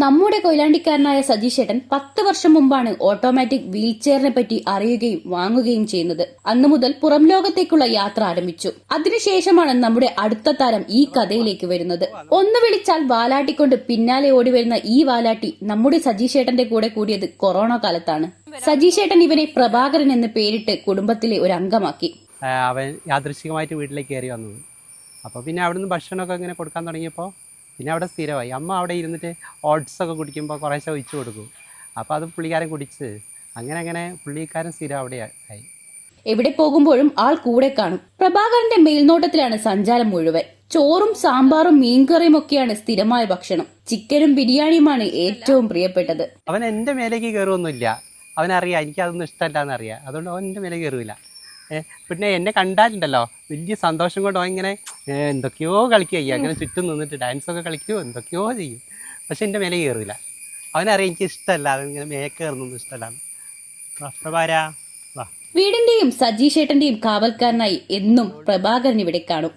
നമ്മുടെ കൊയിലാണ്ടിക്കാരനായ സജീഷേട്ടൻ 10 വർഷം മുമ്പാണ് ഓട്ടോമാറ്റിക് വീൽചെയറിനെ പറ്റി അറിയുകയും വാങ്ങുകയും ചെയ്യുന്നത്. അന്നു മുതൽ പുറം ലോകത്തേക്കുള്ള യാത്ര ആരംഭിച്ചു. അതിനുശേഷമാണ് നമ്മുടെ അടുത്ത താരം ഈ കഥയിലേക്ക് വരുന്നത്. ഒന്ന് വിളിച്ചാൽ വാലാട്ടിക്കൊണ്ട് പിന്നാലെ ഓടി വരുന്ന ഈ വാലാട്ടി നമ്മുടെ സജീഷേട്ടന്റെ കൂടെ കൂടിയത് കൊറോണ കാലത്താണ്. സജീഷേട്ടൻ ഇവനെ പ്രഭാകരൻ എന്ന് പേരിട്ട് കുടുംബത്തിലെ ഒരു അംഗമാക്കി. അവൻ യാദൃശ്ചികമായിട്ട് വീട്ടിലേക്ക് കയറി വന്നത്. അപ്പോൾ പിന്നെ അവിടുന്ന് ഭക്ഷണമൊക്കെ ഇങ്ങനെ കൊടുക്കാൻ തുടങ്ങിയപ്പോൾ പിന്നെ അവിടെ സ്ഥിരമായി. അമ്മ അവിടെ ഇരുന്നിട്ട് ഓട്സൊക്കെ കുടിക്കുമ്പോൾ കുറേശ്ശെ ഒഴിച്ചു കൊടുക്കും. അപ്പോൾ അത് പുള്ളിക്കാരൻ കുടിച്ച് അങ്ങനെ പുള്ളിക്കാരൻ സ്ഥിരം അവിടെ ആയി. എവിടെ പോകുമ്പോഴും ആൾ കൂടെ കാണും. പ്രഭാകരന്റെ മേൽനോട്ടത്തിലാണ് സഞ്ചാരം മുഴുവൻ. ചോറും സാമ്പാറും മീൻകറിയും ഒക്കെയാണ് സ്ഥിരമായ ഭക്ഷണം. ചിക്കനും ബിരിയാണിയുമാണ് ഏറ്റവും പ്രിയപ്പെട്ടത്. അവൻ എൻ്റെ മേലേക്ക് കയറുമൊന്നുമില്ല. അവനറിയാം എനിക്കതൊന്നും ഇഷ്ടമല്ല എന്നറിയാം. അതുകൊണ്ട് അവൻ എൻ്റെ മേലെ കയറില്ല. പിന്നെ എന്നെ കണ്ടാലുണ്ടല്ലോ വലിയ സന്തോഷം കൊണ്ട് അവൻ ഇങ്ങനെ എന്തൊക്കെയോ കളിക്കുക, അങ്ങനെ ചുറ്റും നിന്നിട്ട് ഡാൻസൊക്കെ കളിക്കുകയോ എന്തൊക്കെയോ ചെയ്യും. പക്ഷെ എൻ്റെ മേലെ കയറില്ല. അവനറിയാം എനിക്ക് ഇഷ്ടമല്ല, അതിങ്ങനെ മേലെ കയറുന്നൊന്നും ഇഷ്ടമല്ല. വീടിന്റെയും സജീഷേട്ടന്റെയും കാവൽക്കാരനായി എന്നും പ്രഭാകരൻ ഇവിടെ കാണും.